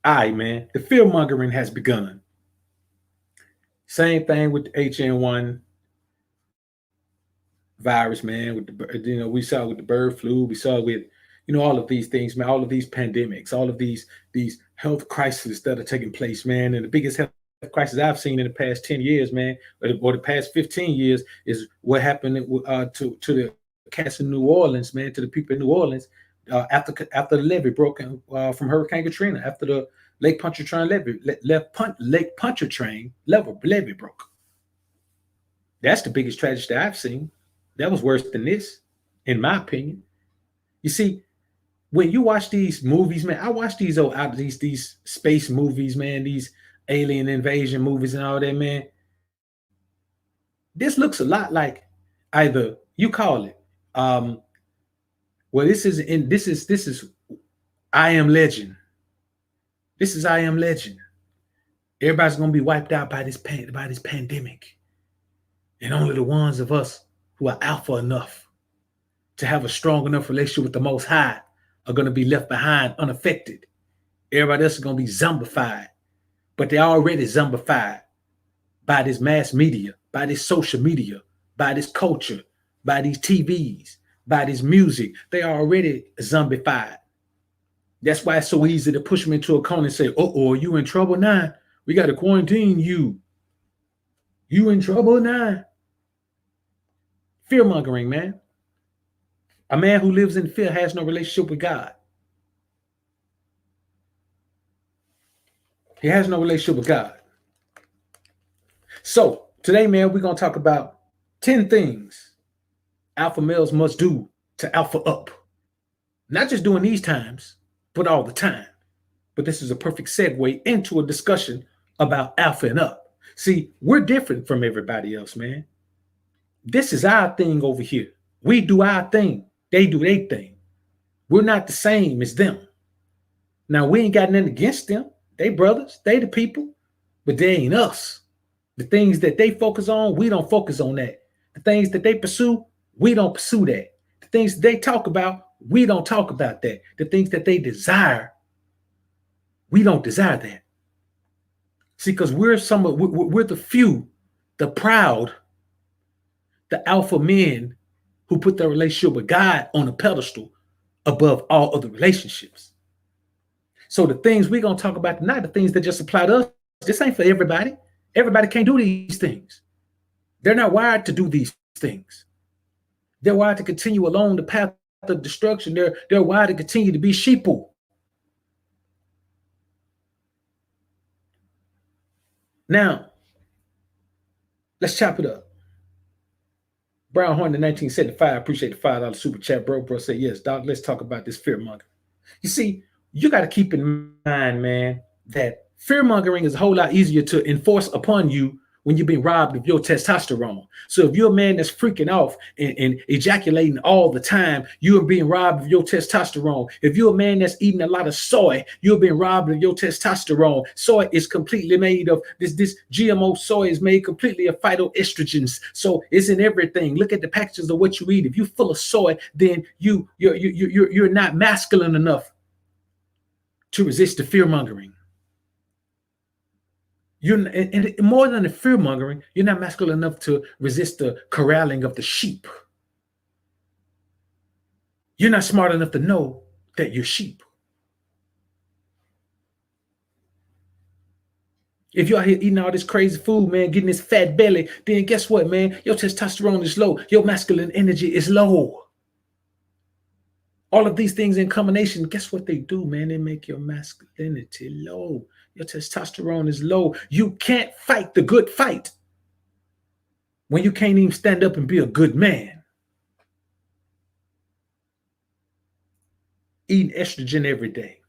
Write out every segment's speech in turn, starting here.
All right, man. The fear mongering has begun. Same thing with the HN1 virus, man. With the we saw with the bird flu, we saw with all of these things, man. All of these pandemics, all of these health crises that are taking place, man. And the biggest health crisis I've seen in the past 10 years, man, or the past 15 years, is what happened to the cats in New Orleans, man, to the people in New Orleans after the levee broke from Hurricane Katrina, after the Lake Pontchartrain Lake Pontchartrain levee broke. That's the biggest tragedy that I've seen. That was worse than this, in my opinion. You see, when you watch these movies, man, I watch these these space movies, man, these alien invasion movies and all that, man. This looks a lot like either you call it, well, this is I Am Legend. This is I Am Legend. Everybody's gonna be wiped out by this pandemic, and only the ones of us who are alpha enough to have a strong enough relationship with the Most High are going to be left behind unaffected. Everybody else is going to be zombified, but they're already zombified by this mass media, by this social media, by this culture, by these TVs, by this music. They are already zombified. That's why it's so easy to push them into a corner and say, "Oh, you in trouble now? We got to quarantine you. You in trouble now?" Fear mongering, man. A man who lives in fear has no relationship with God. He has no relationship with God. So today, man, we're going to talk about 10 things alpha males must do to alpha up. Not just during these times, but all the time. But this is a perfect segue into a discussion about alpha and up. See, we're different from everybody else, man. This is our thing over here. We do our thing. They do their thing. We're not the same as them. Now, we ain't got nothing against them. They brothers, they the people, but they ain't us. The things that they focus on, we don't focus on that. The things that they pursue, we don't pursue that. The things that they talk about, we don't talk about that. The things that they desire, we don't desire that. See, because we're the few, the proud, the alpha men who put their relationship with God on a pedestal above all other relationships. So the things we're going to talk about tonight, the things that just apply to us, this ain't for everybody. Everybody can't do these things. They're not wired to do these things. They're wired to continue along the path of destruction. They're wired to continue to be sheeple. Now, let's chop it up. Brown Horn in 1975, appreciate the $5 super chat, bro. Bro say, yes, Doc, let's talk about this fear mongering. You see, you got to keep in mind, man, that fear mongering is a whole lot easier to enforce upon you when you're being robbed of your testosterone. So if you're a man that's freaking off and ejaculating all the time, you're being robbed of your testosterone. If you're a man that's eating a lot of soy, you're being robbed of your testosterone. Soy is completely made of this GMO soy is made completely of phytoestrogens. So it's in everything. Look at the packages of what you eat. If you're full of soy, then you're not masculine enough to resist the fear mongering. And more than the fear mongering, you're not masculine enough to resist the corralling of the sheep. You're not smart enough to know that you're sheep. If you're out here eating all this crazy food, man, getting this fat belly, then guess what, man? Your testosterone is low. Your masculine energy is low. All of these things in combination, guess what they do, man? They make your masculinity low. Your testosterone is low. You can't fight the good fight when you can't even stand up and be a good man. Eating estrogen every day.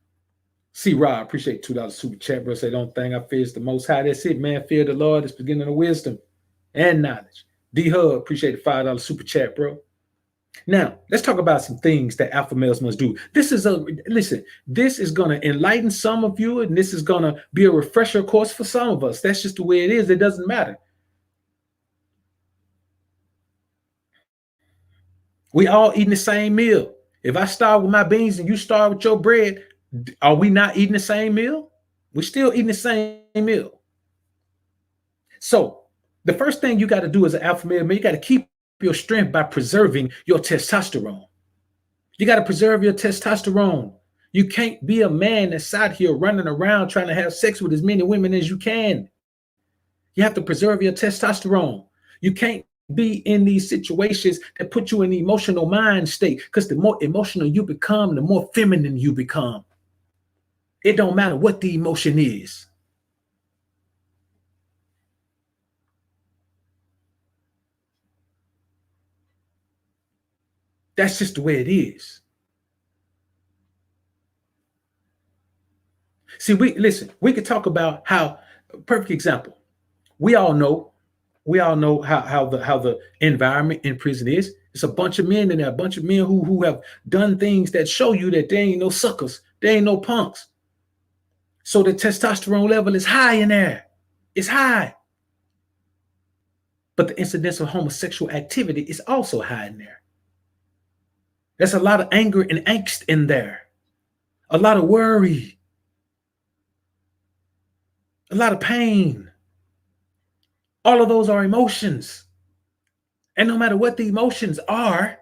See, Rob, appreciate $2 super chat, bro. Say, don't think I fear is the Most High. That's it, man. Fear the Lord is beginning of wisdom and knowledge. D-Hub, appreciate the $5 super chat, bro. Now, let's talk about some things that alpha males must do. This is going to enlighten some of you, and this is going to be a refresher course for some of us. That's just the way it is. It doesn't matter. We all eating the same meal. If I start with my beans and you start with your bread, are we not eating the same meal? We're still eating the same meal. So the first thing you got to do as an alpha male, man, you got to keep your strength by preserving your testosterone. You got to preserve your testosterone. You can't be a man that's out here running around trying to have sex with as many women as you can. You have to preserve your testosterone. You can't be in these situations that put you in the emotional mind state, because the more emotional you become, the more feminine you become. It don't matter what the emotion is. That's just the way it is. See, we could talk about how, perfect example. We all know how the environment in prison is. It's a bunch of men in there, a bunch of men who have done things that show you that they ain't no suckers, they ain't no punks. So the testosterone level is high in there. It's high. But the incidence of homosexual activity is also high in there. There's a lot of anger and angst in there, a lot of worry, a lot of pain. All of those are emotions. And no matter what the emotions are,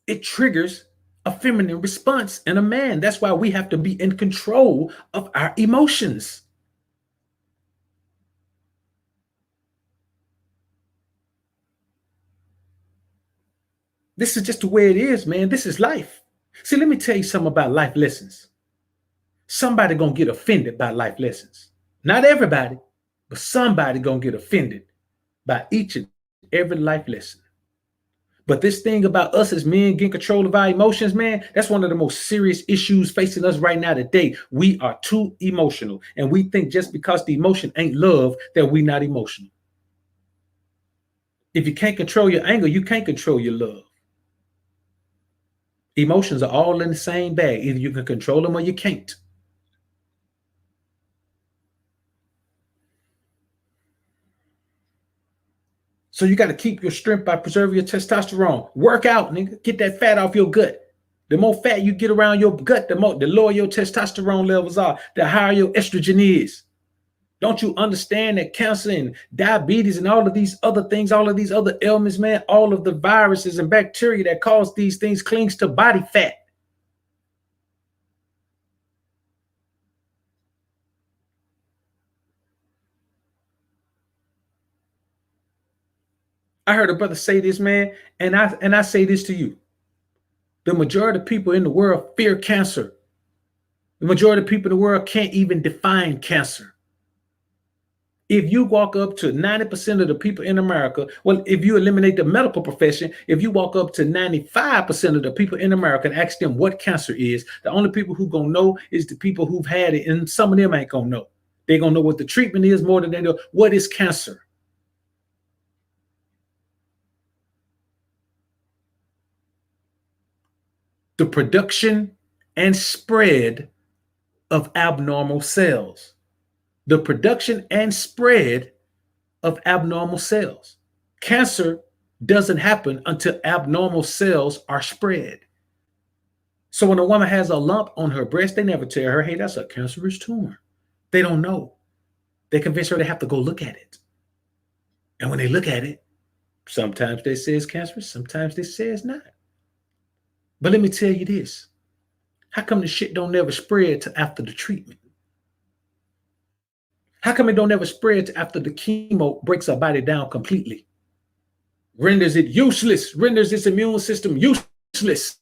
it triggers a feminine response in a man. That's why we have to be in control of our emotions. This is just the way it is, man. This is life. See, let me tell you something about life lessons. Somebody gonna get offended by life lessons. Not everybody, but somebody gonna get offended by each and every life lesson. But this thing about us as men getting control of our emotions, man, that's one of the most serious issues facing us right now today. We are too emotional, and we think just because the emotion ain't love that we not emotional. If you can't control your anger, you can't control your love. Emotions are all in the same bag. Either you can control them or you can't. So you got to keep your strength by preserving your testosterone. Work out, nigga. Get that fat off your gut. The more fat you get around your gut, the lower your testosterone levels are, the higher your estrogen is. Don't you understand that cancer and diabetes and all of these other things, all of these other ailments, man, all of the viruses and bacteria that cause these things clings to body fat. I heard a brother say this, man, and I say this to you. The majority of people in the world fear cancer. The majority of people in the world can't even define cancer. If you walk up to 90% of the people in America, well, if you eliminate the medical profession, if you walk up to 95% of the people in America and ask them what cancer is, the only people who gonna know is the people who've had it, and some of them ain't gonna know. They're gonna know what the treatment is more than they know what is cancer. The production and spread of abnormal cells. The production and spread of abnormal cells. Cancer doesn't happen until abnormal cells are spread. So when a woman has a lump on her breast, they never tell her, hey, that's a cancerous tumor. They don't know. They convince her they have to go look at it. And when they look at it, sometimes they say it's cancerous, sometimes they say it's not. But let me tell you this. How come the shit don't never spread to after the treatment? How come it don't ever spread to after the chemo breaks our body down completely? Renders it useless, renders its immune system useless.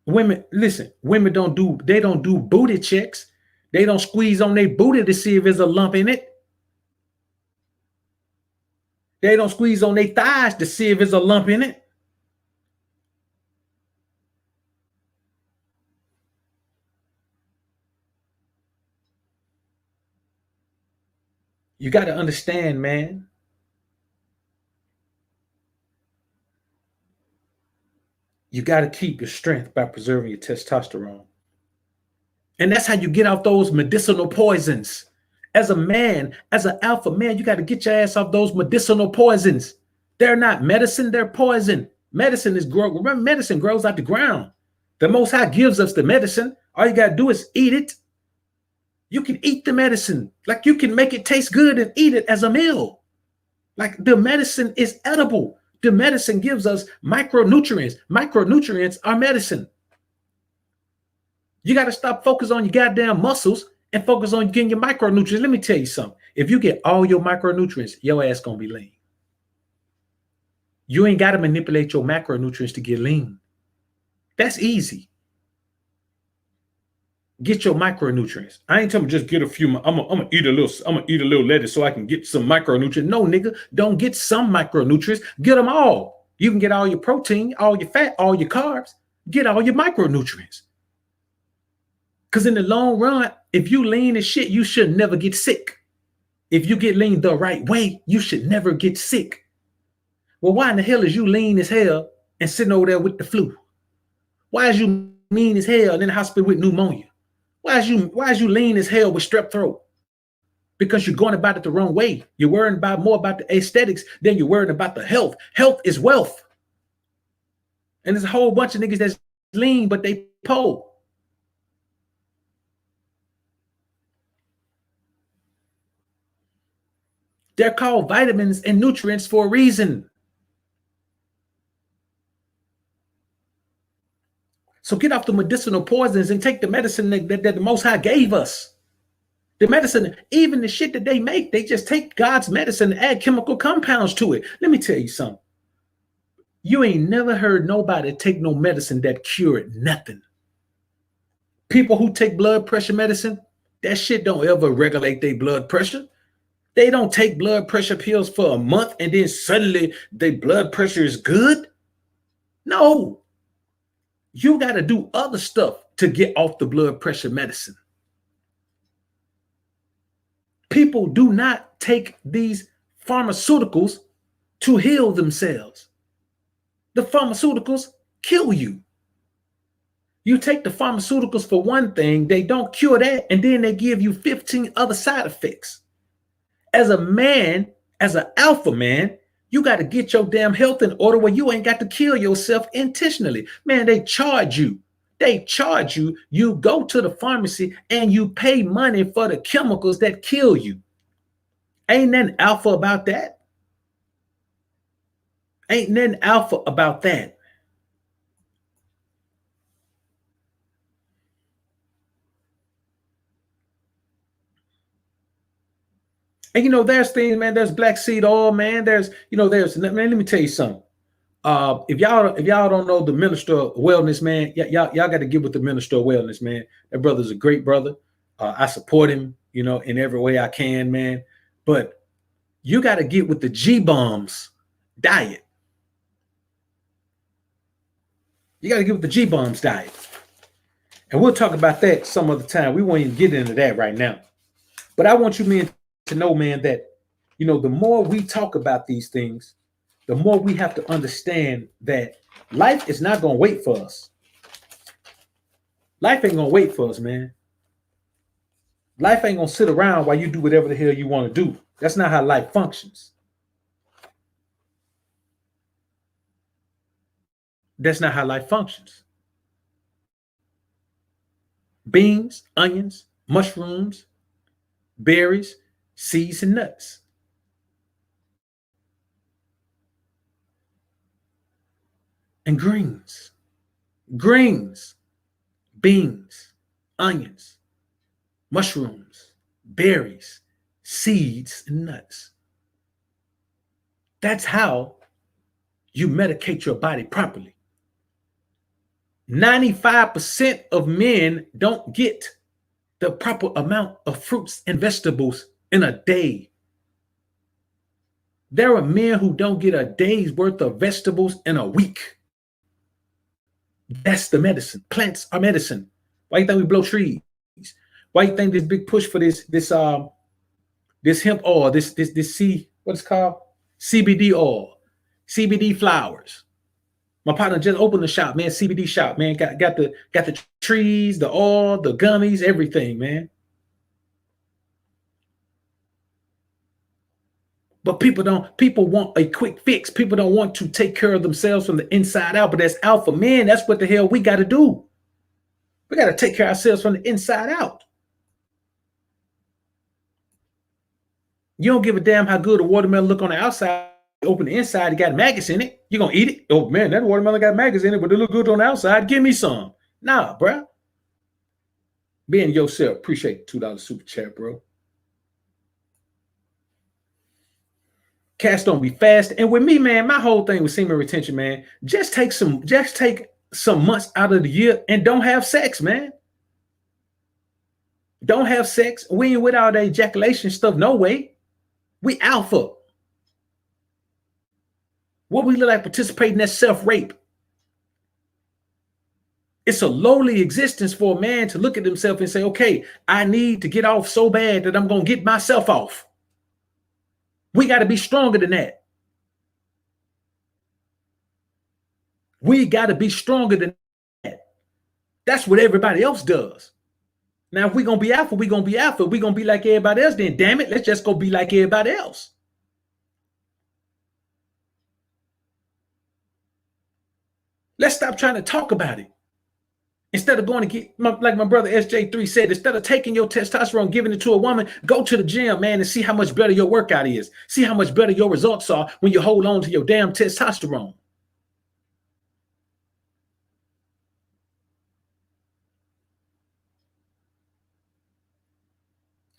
Women, listen, women don't do booty checks. They don't squeeze on their booty to see if there's a lump in it. They don't squeeze on their thighs to see if there's a lump in it. You got to understand, man. You got to keep your strength by preserving your testosterone. And that's how you get out those medicinal poisons. As a man, as an alpha man, you got to get your ass off those medicinal poisons. They're not medicine, they're poison. Medicine is remember, medicine grows out the ground. The Most High gives us the medicine. All you got to do is eat it. You can eat the medicine. Like you can make it taste good and eat it as a meal. Like the medicine is edible. The medicine gives us micronutrients. Micronutrients are medicine. You got to stop focusing on your goddamn muscles and focus on getting your micronutrients. Let me tell you something. If you get all your micronutrients, your ass gonna be lean. You ain't got to manipulate your macronutrients to get lean. That's easy. Get your micronutrients. I ain't telling you just get a few. I'm gonna eat a little lettuce so I can get some micronutrients. No, nigga, don't get some micronutrients. Get them all. You can get all your protein, all your fat, all your carbs. Get all your micronutrients. Because in the long run, if you lean as shit, you should never get sick. If you get lean the right way, you should never get sick. Well, why in the hell is you lean as hell and sitting over there with the flu? Why is you lean as hell and in the hospital with pneumonia? Why is you lean as hell with strep throat? Because you're going about it the wrong way. You're worrying more about the aesthetics than you're worrying about the health. Health is wealth. And there's a whole bunch of niggas that's lean, but they poor. They're called vitamins and nutrients for a reason. So get off the medicinal poisons and take the medicine that the Most High gave us. The medicine, even the shit that they make, they just take God's medicine and add chemical compounds to it. Let me tell you something. You ain't never heard nobody take no medicine that cured nothing. People who take blood pressure medicine, that shit don't ever regulate their blood pressure. They don't take blood pressure pills for a month and then suddenly their blood pressure is good. No. You got to do other stuff to get off the blood pressure medicine. People do not take these pharmaceuticals to heal themselves. The pharmaceuticals kill you. You take the pharmaceuticals for one thing, they don't cure that, and then they give you 15 other side effects. As a man, as an alpha man, you got to get your damn health in order where you ain't got to kill yourself intentionally. Man, they charge you. They charge you. You go to the pharmacy and you pay money for the chemicals that kill you. Ain't nothing alpha about that. Ain't nothing alpha about that. And there's things, man. There's black seed oil, man. There's man. Let me tell you something. If y'all don't know the Minister of Wellness, man, y'all got to get with the Minister of Wellness, man. That brother's a great brother. I support him, in every way I can, man. But you got to get with the G-Bombs diet. You got to get with the G-Bombs diet. And we'll talk about that some other time. We won't even get into that right now. But I want you, men, to know, man, that, the more we talk about these things, the more we have to understand that life is not going to wait for us. Life ain't going to wait for us, man. Life ain't going to sit around while you do whatever the hell you want to do. That's not how life functions. That's not how life functions. Beans, onions, mushrooms, berries, seeds, and nuts. And greens, beans, onions, mushrooms, berries, seeds, and nuts. That's how you medicate your body properly. 95% of men don't get the proper amount of fruits and vegetables in a day. There are men who don't get a day's worth of vegetables in a week. That's the medicine. Plants are medicine. Why you think we blow trees? Why you think this big push for this hemp oil, this what it's called? CBD oil, CBD flowers. My partner just opened the shop, man. CBD shop, man. Got the trees, the oil, the gummies, everything, man. But people want a quick fix. People don't want to take care of themselves from the inside out. But as alpha men, that's what the hell we got to do. We got to take care of ourselves from the inside out. You don't give a damn how good a watermelon look on the outside. You open the inside, it got maggots in it. You gonna eat it? Oh man, that watermelon got maggots in it, but it look good on the outside. Give me some. Nah, bro. Being yourself. Appreciate the $2 super chat, bro. Cats don't be fast. And with me, man, my whole thing with semen retention, man, just take some months out of the year and don't have sex, man. Don't have sex. We ain't with all that ejaculation stuff. No way. We alpha. What we look like participating in that self-rape. It's a lowly existence for a man to look at himself and say, okay, I need to get off so bad that I'm going to get myself off. We got to be stronger than that. We got to be stronger than that. That's what everybody else does. Now, if we're going to be alpha, we're going to be alpha. We're going to be like everybody else. Then, damn it, let's just go be like everybody else. Let's stop trying to talk about it. Instead of going to get, like my brother SJ3 said, instead of taking your testosterone, giving it to a woman, go to the gym, man, and see how much better your workout is. See how much better your results are when you hold on to your damn testosterone.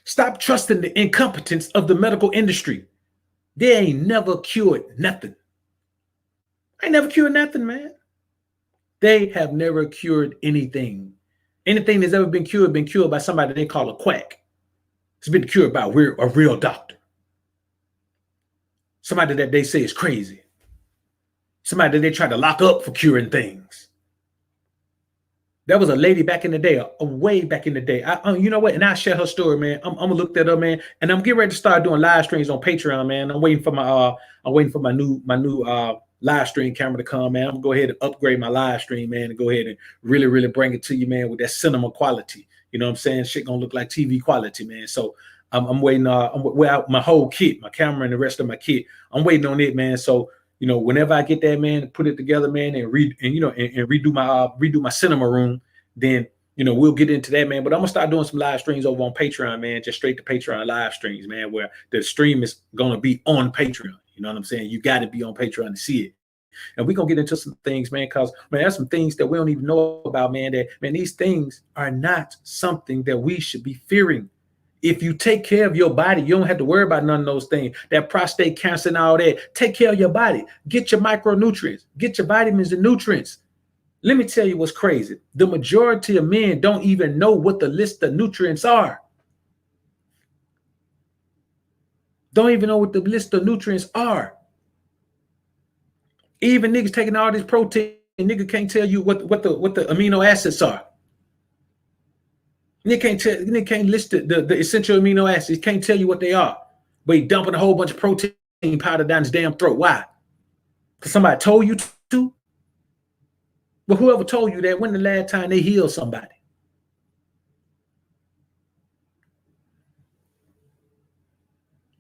Stop trusting the incompetence of the medical industry. They ain't never cured nothing. I ain't never cured nothing, man. They have never cured anything. Anything that's ever been cured by somebody they call a quack. It's been cured by a real doctor. Somebody that they say is crazy. Somebody that they try to lock up for curing things. There was a lady back in the day, way back in the day. You know what? And I'll share her story, man. I'm gonna look that up, man. And I'm getting ready to start doing live streams on Patreon, man. I'm waiting for my new live stream camera to come, man. I'm gonna go ahead and upgrade my live stream, man, and go ahead and really bring it to you, man, with that cinema quality. You know what I'm saying? Shit gonna look like TV quality, man. So I'm waiting. My whole kit, my camera and the rest of my kit. I'm waiting on it, man. So you know, whenever I get that, man, put it together, man, and redo my cinema room, then you know we'll get into that, man. But I'm gonna start doing some live streams over on Patreon, man, just straight to Patreon live streams, man, where the stream is gonna be on Patreon. You know what I'm saying? You got to be on Patreon to see it. And we're gonna get into some things, man, because man, there's some things that we don't even know about, man. That man, these things are not something that we should be fearing. If you take care of your body, you don't have to worry about none of those things. That prostate cancer and all that. Take care of your body. Get your micronutrients. Get your vitamins and nutrients. Let me tell you what's crazy. The majority of men don't even know what the list of nutrients are. Don't even know what the list of nutrients are. Even niggas taking all this protein, nigga can't tell you what the amino acids are. Nigga can't list the essential amino acids. Can't tell you what they are. But he dumping a whole bunch of protein powder down his damn throat. Why? Because somebody told you to? But whoever told you that, when the last time they healed somebody?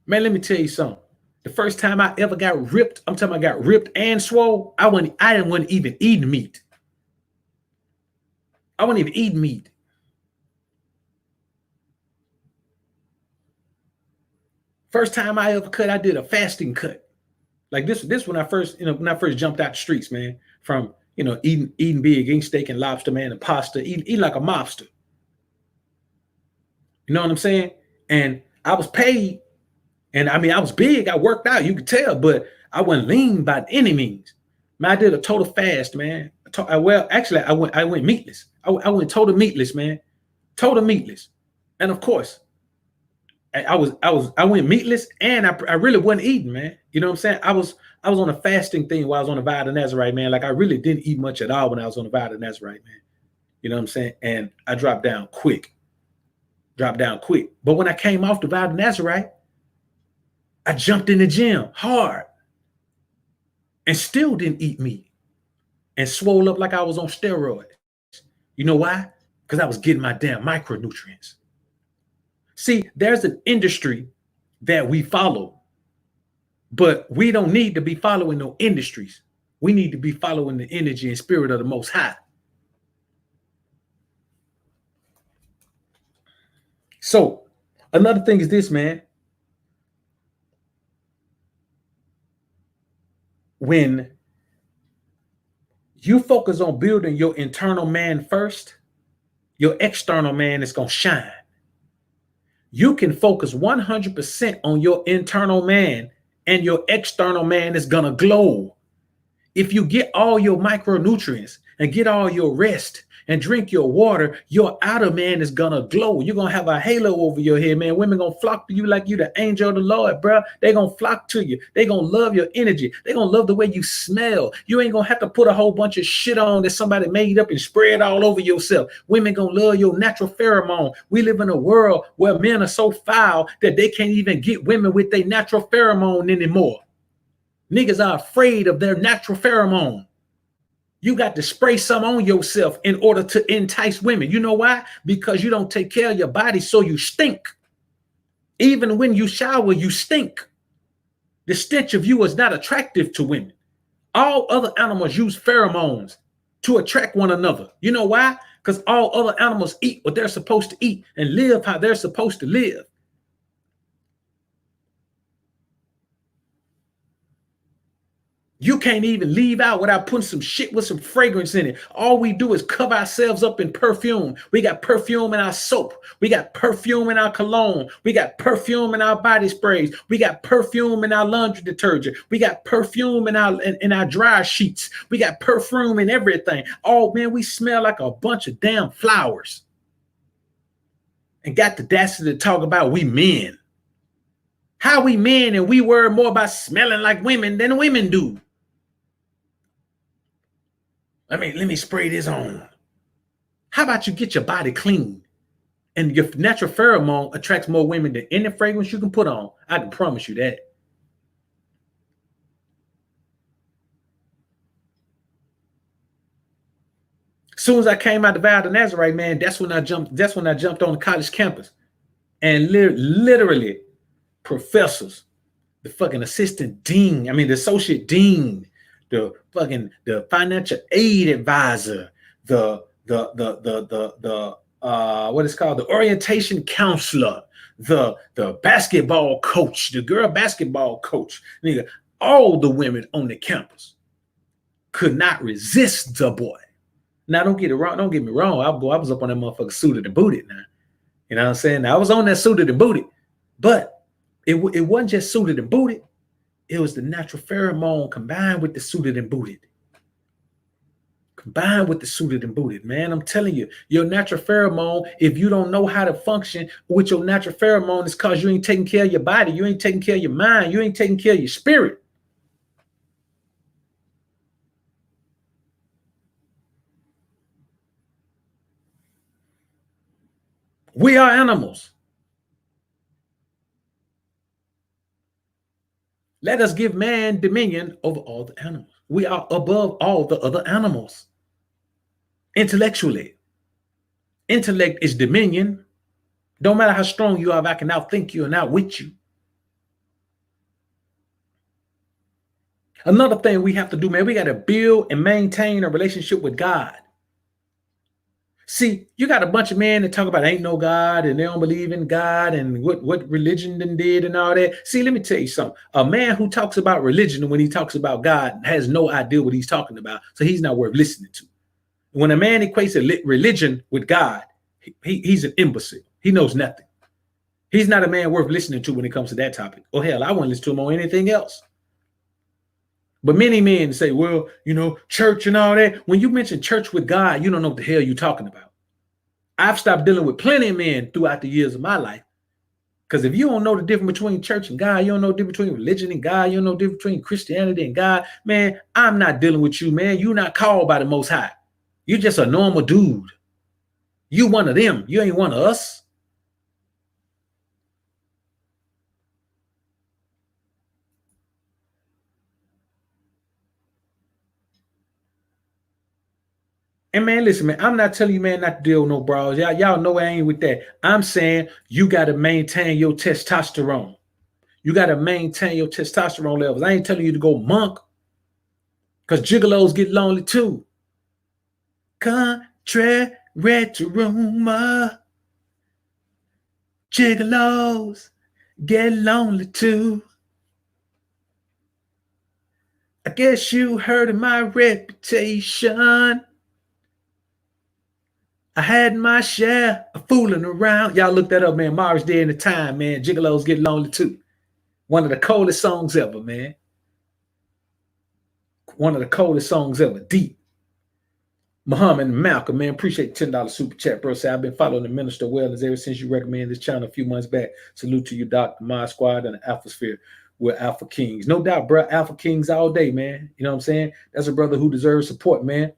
Man, let me tell you something. The first time I ever got ripped, I'm talking about I got ripped and swole, I wasn't even eating meat. I wasn't even eating meat. First time I ever cut, I did a fasting cut. Like this when I first jumped out the streets, man, from eating big, eating steak and lobster, man, and pasta, eating like a mobster. You know what I'm saying? And I was paid, and I mean I was big, I worked out, you could tell, but I wasn't lean by any means. Man, I did a total fast, man. Well, actually, I went meatless. I went total meatless, man. Total meatless. And of course, I went meatless, and I really wasn't eating, man. You know what I'm saying? I was on a fasting thing while I was on a vow to Nazarite, man. Like I really didn't eat much at all when I was on a vow to Nazarite, man. You know what I'm saying? And I dropped down quick. But when I came off the vow to Nazarite, I jumped in the gym hard and still didn't eat meat and swole up like I was on steroids. You know why? Because I was getting my damn micronutrients. See, there's an industry that we follow, but we don't need to be following no industries. We need to be following the energy and spirit of the Most High. So another thing is this, man. When you focus on building your internal man first, your external man is going to shine. You can focus 100% on your internal man, and your external man is going to glow. If you get all your micronutrients and get all your rest and drink your water, your outer man is gonna glow. You're gonna have a halo over your head, man. Women gonna flock to you like you the angel of the Lord, bro. They gonna flock to you. They gonna love your energy. They gonna love the way you smell. You ain't gonna have to put a whole bunch of shit on that somebody made up and spread all over yourself. Women gonna love your natural pheromone. We live in a world where men are so foul that they can't even get women with their natural pheromone anymore. Niggas are afraid of their natural pheromone. You got to spray some on yourself in order to entice women. You know why? Because you don't take care of your body, so you stink. Even when you shower, you stink. The stench of you is not attractive to women. All other animals use pheromones to attract one another. You know why? Because all other animals eat what they're supposed to eat and live how they're supposed to live. You can't even leave out without putting some shit with some fragrance in it. All we do is cover ourselves up in perfume. We got perfume in our soap. We got perfume in our cologne. We got perfume in our body sprays. We got perfume in our laundry detergent. We got perfume in our dryer sheets. We got perfume in everything. Oh man, we smell like a bunch of damn flowers. And got the audacity to talk about we men. How we men and we worry more about smelling like women than women do. Let me spray this on. How about you get your body clean? And your natural pheromone attracts more women than any fragrance you can put on. I can promise you that. As soon as I came out the Val of Nazareth, man, that's when I jumped on the college campus. And literally, professors, the fucking assistant dean, the associate dean, the financial aid advisor, the what is called the orientation counselor, the basketball coach, the girl basketball coach, nigga, all the women on the campus could not resist the boy. Now don't get me wrong, I was up on that motherfucker suited and booted now. You know what I'm saying? I was on that suited and booted, but it wasn't just suited and booted. It was the natural pheromone combined with the suited and booted. Combined with the suited and booted, man. I'm telling you, your natural pheromone, if you don't know how to function with your natural pheromone, it's because you ain't taking care of your body. You ain't taking care of your mind. You ain't taking care of your spirit. We are animals. Let us give man dominion over all the animals. We are above all the other animals. Intellectually. Intellect is dominion. Don't matter how strong you are, if I can outthink you and outwit you. Another thing we have to do, man, we got to build and maintain a relationship with God. See, you got a bunch of men that talk about ain't no God and they don't believe in God and what religion then did and all that. See, let me tell you something. A man who talks about religion when he talks about God has no idea what he's talking about. So he's not worth listening to. When a man equates religion with God, he's an imbecile. He knows nothing. He's not a man worth listening to when it comes to that topic. Oh, hell, I wouldn't listen to him on anything else. But many men say, well, church and all that. When you mention church with God, you don't know what the hell you're talking about. I've stopped dealing with plenty of men throughout the years of my life. Because if you don't know the difference between church and God, you don't know the difference between religion and God, you don't know the difference between Christianity and God, man, I'm not dealing with you, man. You're not called by the Most High. You're just a normal dude. You one of them. You ain't one of us. And man, listen, man, I'm not telling you, man, not to deal with no bras. Y'all know I ain't with that. I'm saying you got to maintain your testosterone. You got to maintain your testosterone levels. I ain't telling you to go monk, because gigolos get lonely too. Contrary to rumor. Gigolos get lonely too. I guess you heard of my reputation. I had my share of fooling around. Y'all look that up, man. Mars Day in the Time, man. Gigolos get lonely too. One of the coldest songs ever, man. One of the coldest songs ever. Deep. Muhammad and Malcolm, man, appreciate the $10 super chat, bro. Say I've been following the Minister of Wellness ever since you recommended this channel a few months back. Salute to you, Dr. My Squad and the Alpha Sphere. We're Alpha Kings. No doubt, bro. Alpha Kings all day, man. You know what I'm saying? That's a brother who deserves support, man.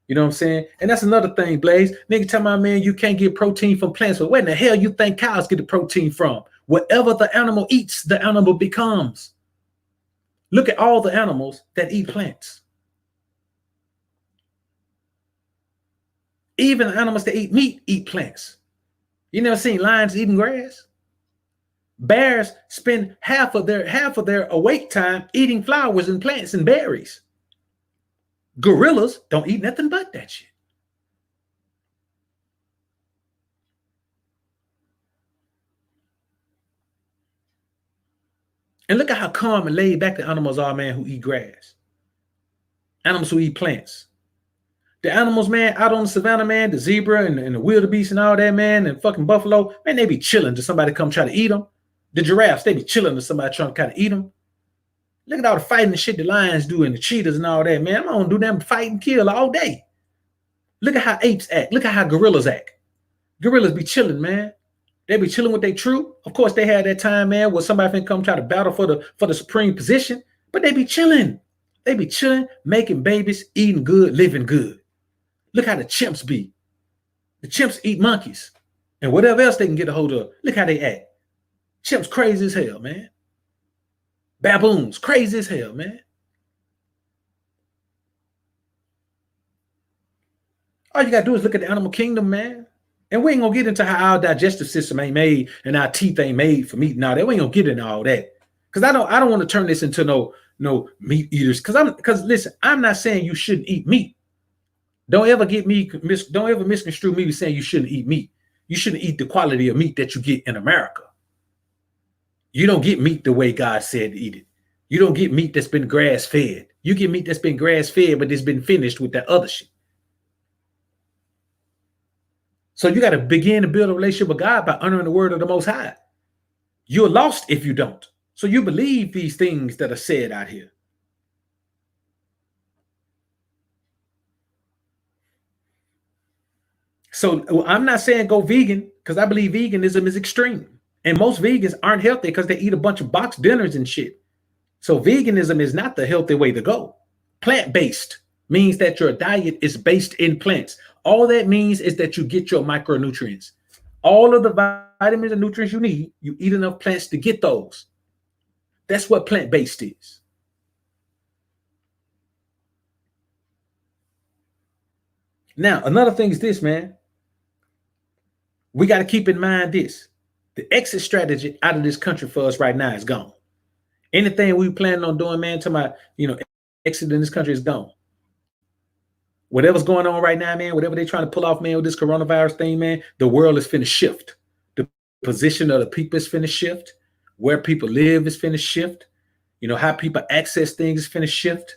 You know what I'm saying? And that's another thing, Blaze. Nigga tell my man you can't get protein from plants. But where in the hell you think cows get the protein from? Whatever the animal eats, the animal becomes. Look at all the animals that eat plants. Even the animals that eat meat eat plants. You never seen lions eating grass? Bears spend half of their awake time eating flowers and plants and berries. Gorillas don't eat nothing but that shit. And look at how calm and laid back the animals are, man, who eat grass. Animals who eat plants. The animals, man, out on the savannah, man, the zebra and the wildebeest and all that, man, and fucking buffalo, man, they be chilling till somebody come try to eat them. The giraffes, they be chilling till somebody trying to kind of eat them. Look at all the fighting and shit the lions do and the cheetahs and all that, man. I don't do them fight and kill all day. Look at how apes act. Look at how gorillas act. Gorillas be chilling, man. They be chilling with their troop. Of course, they had that time, man, where somebody finna come try to battle for the supreme position, but they be chilling. They be chilling, making babies, eating good, living good. Look how the chimps be. The chimps eat monkeys and whatever else they can get a hold of. Look how they act. Chimps crazy as hell, man. Baboons, crazy as hell, man. All you gotta do is look at the animal kingdom, man. And we ain't gonna get into how our digestive system ain't made and our teeth ain't made for meat. Now that we ain't gonna get into all that. Because I don't want to turn this into no meat eaters. Because listen, I'm not saying you shouldn't eat meat. Don't ever misconstrue me saying you shouldn't eat meat. You shouldn't eat the quality of meat that you get in America. You don't get meat the way God said to eat it. You don't get meat that's been grass fed. You get meat that's been grass fed, but it's been finished with that other shit. So you got to begin to build a relationship with God by honoring the word of the Most High. You're lost if you don't. So you believe these things that are said out here. So I'm not saying go vegan because I believe veganism is extreme. And most vegans aren't healthy because they eat a bunch of box dinners and shit. So veganism is not the healthy way to go. Plant-based means that your diet is based in plants. All that means is that you get your micronutrients. All of the vitamins and nutrients you need, you eat enough plants to get those. That's what plant-based is. Now, another thing is this, man. We got to keep in mind this. The exit strategy out of this country for us right now is gone. Anything we planning on doing, man, to my, exit in this country is gone. Whatever's going on right now, man, whatever they're trying to pull off, man, with this coronavirus thing, man, the world is finna shift. The position of the people is finna shift. Where people live is finna shift. How people access things is finna shift.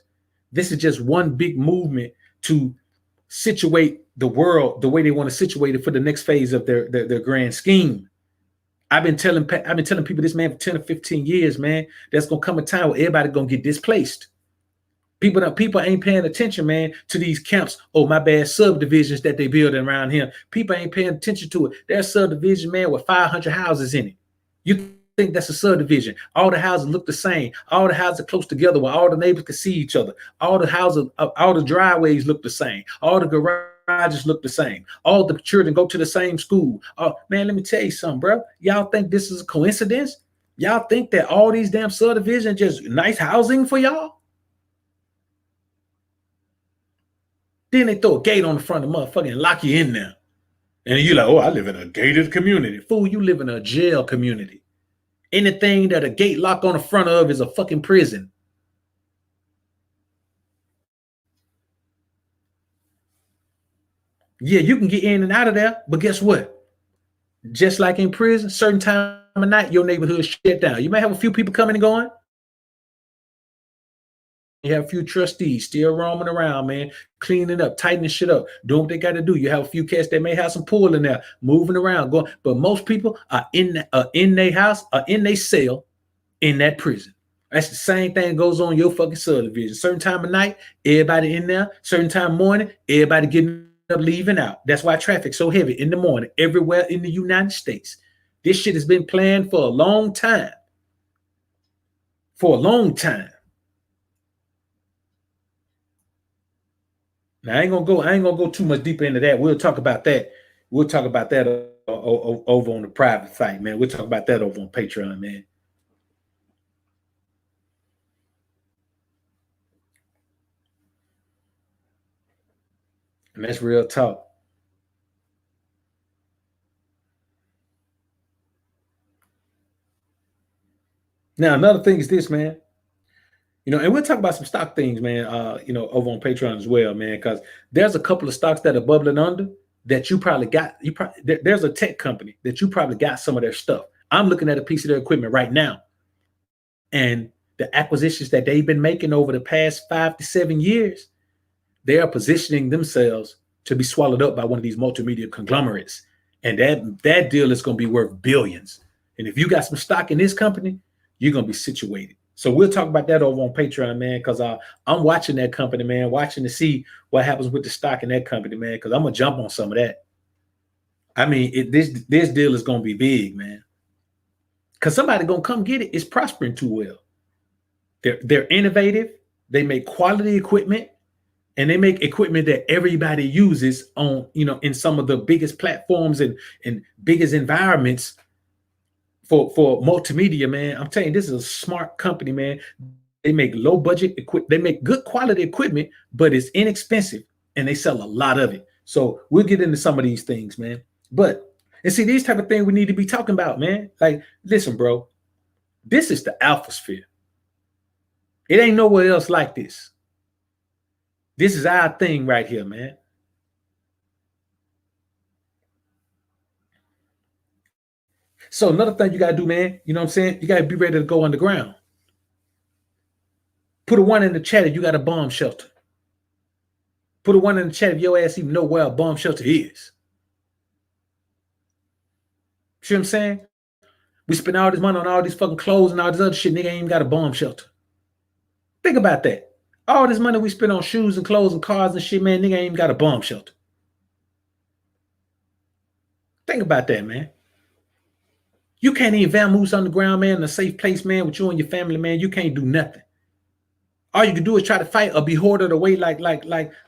This is just one big movement to situate the world the way they want to situate it for the next phase of their grand scheme. I've been telling people this, man, for 10 or 15 years, man. There's gonna come a time where everybody's gonna get displaced. People ain't paying attention, man, to these camps. Oh, my bad, subdivisions that they building around here. People ain't paying attention to it. There's a subdivision, man, with 500 houses in it. You think that's a subdivision? All the houses look the same. All the houses are close together where all the neighbors can see each other. All the driveways look the same. All the garages look the same. All the children go to the same school. Oh, man, let me tell you something, bro. Y'all think this is a coincidence? Y'all think that all these damn subdivisions just nice housing for y'all? Then they throw a gate on the front of the motherfucker and lock you in there. And you're like, oh, I live in a gated community. Fool, you live in a jail community. Anything that a gate lock on the front of is a fucking prison. Yeah, you can get in and out of there, but guess what? Just like in prison, certain time of night, your neighborhood shut down. You may have a few people coming and going. You have a few trustees still roaming around, man, cleaning up, tightening shit up, doing what they got to do. You have a few cats that may have some pool in there, moving around, going. But most people are in their house, or in their cell, in that prison. That's the same thing goes on in your fucking subdivision. Certain time of night, everybody in there. Certain time morning, everybody getting up, leaving out. That's why traffic's so heavy in the morning everywhere in the United States. This shit has been planned for a long time. For a long time. Now I ain't gonna go too much deeper into that. We'll talk about that. We'll talk about that over on the private site, man. We'll talk about that over on Patreon, man. And that's real talk. Now, another thing is this, man. And we'll talk about some stock things, man, over on Patreon as well, man, because there's a couple of stocks that are bubbling under that you probably got. There's a tech company that you probably got some of their stuff. I'm looking at a piece of their equipment right now, and the acquisitions that they've been making over the past 5 to 7 years, they are positioning themselves to be swallowed up by one of these multimedia conglomerates. And that deal is going to be worth billions. And if you got some stock in this company, you're going to be situated. So we'll talk about that over on Patreon, man, because I'm watching that company, man, watching to see what happens with the stock in that company, man, because I'm going to jump on some of that. I mean, this deal is going to be big, man, because somebody going to come get it. It's prospering too well. They're innovative. They make quality equipment. And they make equipment that everybody uses on, in some of the biggest platforms and biggest environments for multimedia, man. I'm telling you, this is a smart company, man. They make low budget equipment. They make good quality equipment, but it's inexpensive and they sell a lot of it. So we'll get into some of these things, man. And see, these type of things we need to be talking about, man. Like, listen, bro, this is the alpha sphere. It ain't nowhere else like this. This is our thing right here, man. So another thing you got to do, man, you know what I'm saying? You got to be ready to go underground. Put a one in the chat if you got a bomb shelter. Put a one in the chat if your ass even know where a bomb shelter is. See what I'm saying? We spend all this money on all these fucking clothes and all this other shit. Nigga ain't even got a bomb shelter. Think about that. All this money we spend on shoes and clothes and cars and shit, man, nigga ain't even got a bomb shelter. Think about that, man. You can't even vamoose on the ground, man, in a safe place, man, with you and your family, man. You can't do nothing. All you can do is try to fight or be hoarded away like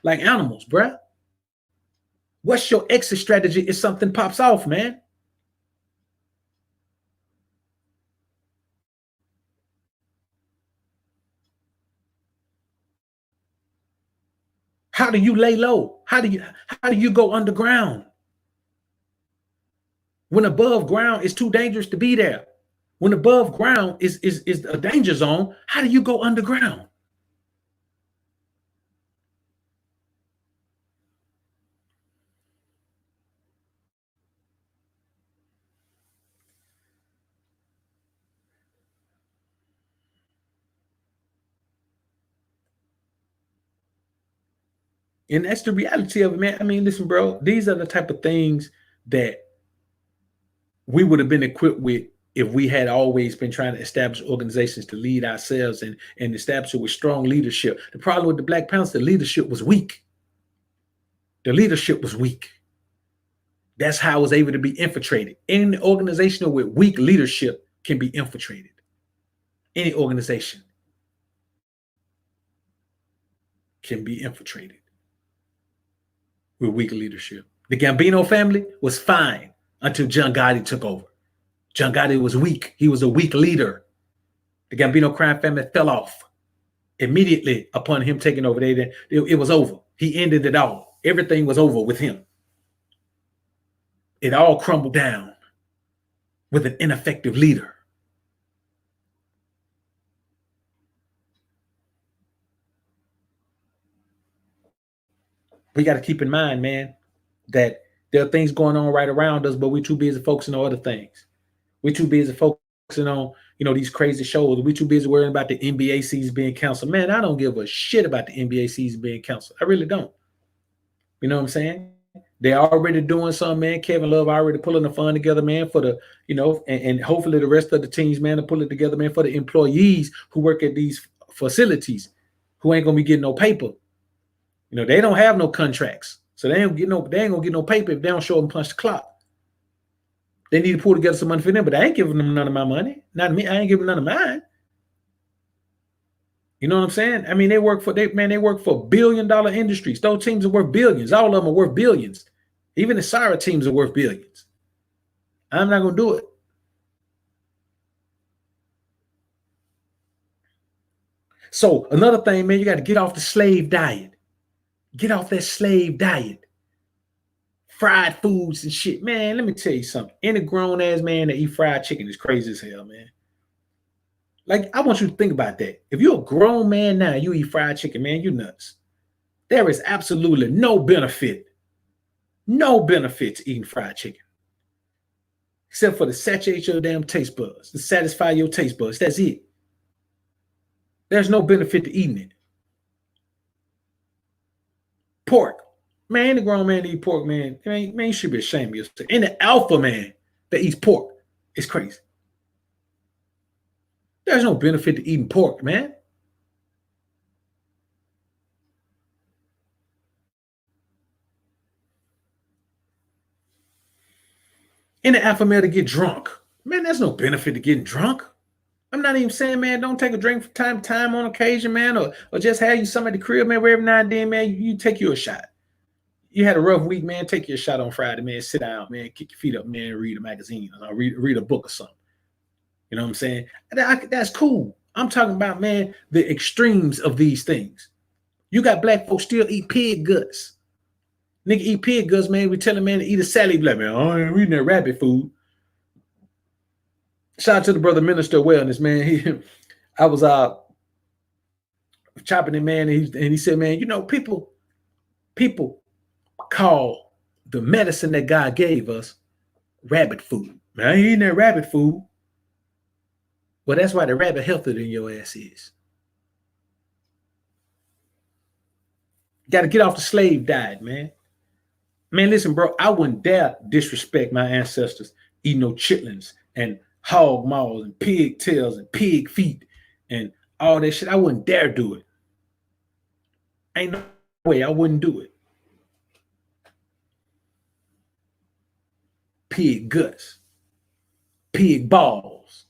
animals, bruh. What's your exit strategy if something pops off, man? How do you lay low? How do you go underground? When above ground is too dangerous to be there. When above ground is a danger zone, how do you go underground? And that's the reality of it, man. I mean, listen, bro, these are the type of things that we would have been equipped with if we had always been trying to establish organizations to lead ourselves and establish it with strong leadership. The problem with the Black Panthers, the leadership was weak. The leadership was weak. That's how it was able to be infiltrated. Any organization with weak leadership can be infiltrated. Any organization can be infiltrated with weak leadership. The Gambino family was fine until John Gotti took over. John Gotti was weak. He was a weak leader. The Gambino crime family fell off immediately upon him taking over. It was over. He ended it all. Everything was over with him. It all crumbled down with an ineffective leader. We got to keep in mind, man, that There are things going on right around us, but we're too busy focusing on other things. We're too busy focusing on, these crazy shows. We're too busy worrying about the NBA season being canceled. Man, I don't give a shit about the NBA season being canceled. I really don't. You know what I'm saying? They're already doing something, man. Kevin Love already pulling the fund together, man, for the, and hopefully the rest of the teams, man, to pull it together, man, for the employees who work at these facilities who ain't gonna be getting no paper. They don't have no contracts. So they ain't gonna get no paper if they don't show up and punch the clock. They need to pull together some money for them, but I ain't giving them none of my money. Not me. I ain't giving none of mine. You know what I'm saying? I mean, they work for billion-dollar industries. Those teams are worth billions. All of them are worth billions. Even the sorry teams are worth billions. I'm not gonna do it. So another thing, man, you got to get off the slave diet. Get off that slave diet. Fried foods and shit. Man, let me tell you something. Any grown ass man that eat fried chicken is crazy as hell, man. Like, I want you to think about that. If you're a grown man now, you eat fried chicken, man, you nuts. There is absolutely no benefit to eating fried chicken. Except for to saturate your damn taste buds, to satisfy your taste buds. That's it. There's no benefit to eating it. Pork. Man, the grown man that eat pork, man, you should be ashamed of yourself. And the alpha man that eats pork is crazy. There's no benefit to eating pork, man. And the alpha male to get drunk. Man, there's no benefit to getting drunk. I'm not even saying, man, don't take a drink from time to time on occasion, man, or just have you some at the crib, man, where every now and then, man, you take you a shot. You had a rough week, man, take your shot on Friday, man, sit down, man, kick your feet up, man, read a magazine, or read a book or something. You know what I'm saying? That's cool. I'm talking about, man, the extremes of these things. You got black folks still eat pig guts. Nigga eat pig guts, man. We tell him, man, to eat a salad. Like, man, I ain't reading that rabbit food. Shout out to the brother Minister of Wellness, man. I was chopping it, man, and he said, man, people call the medicine that God gave us rabbit food. Man, I ain't eating that rabbit food. Well, that's why the rabbit healthier than your ass is. Got to get off the slave diet, man. Man, listen, bro, I wouldn't dare disrespect my ancestors eating no chitlins and hog maws and pig tails and pig feet and all that shit. I wouldn't dare do it. Ain't no way I wouldn't do it. Pig guts, pig balls,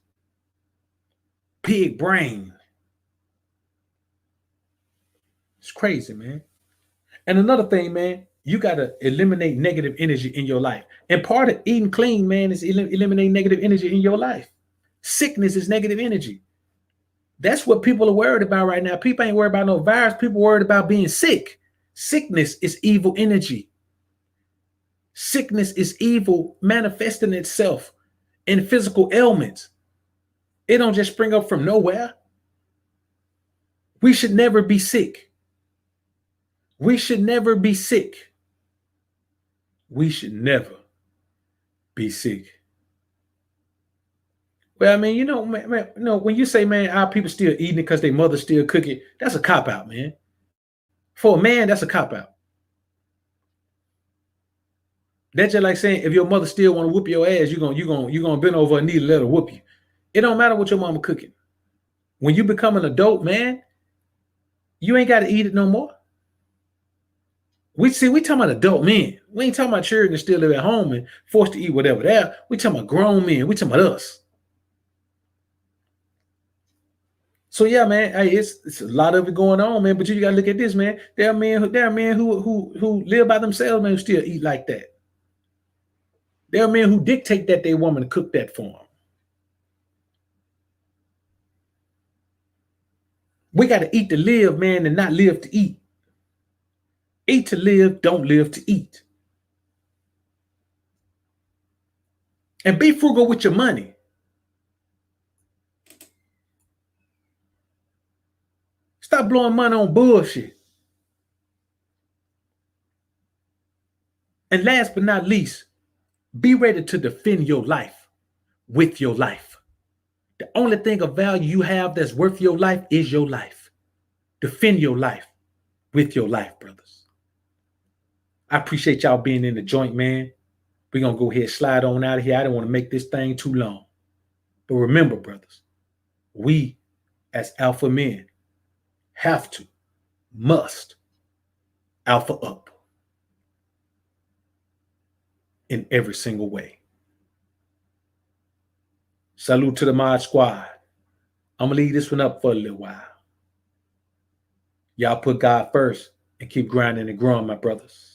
pig brain. It's crazy, man. And another thing, man, you got to eliminate negative energy in your life. And part of eating clean, man, is eliminating negative energy in your life. Sickness is negative energy. That's what people are worried about right now. People ain't worried about no virus. People worried about being sick. Sickness is evil energy. Sickness is evil manifesting itself in physical ailments. It don't just spring up from nowhere. We should never be sick. We should never be sick. We should never be sick. Well, I mean, man, when you say, man, our people still eating it because their mother still cooking, that's a cop-out, man. For a man, that's a cop-out. That's just like saying if your mother still want to whoop your ass, you're gonna bend over a knee to let her whoop you. It don't matter what your mama cooking. When you become an adult, man, you ain't got to eat it no more. We talking about adult men. We ain't talking about children that still live at home and forced to eat whatever there. We talking about grown men. We talking about us. So yeah, man, hey, it's a lot of it going on, man. But you gotta look at this, man. There are men who live by themselves, man, who still eat like that. There are men who dictate that their woman to cook that for them. We got to eat to live, man, and not live to eat. Eat to live, don't live to eat. And be frugal with your money. Stop blowing money on bullshit. And last but not least, be ready to defend your life with your life. The only thing of value you have that's worth your life is your life. Defend your life with your life, brothers. I appreciate y'all being in the joint, man. We're going to go ahead and slide on out of here. I don't want to make this thing too long. But remember, brothers, we as alpha men have to, must alpha up in every single way. Salute to the Mod Squad. I'm going to leave this one up for a little while. Y'all put God first and keep grinding and growing, my brothers.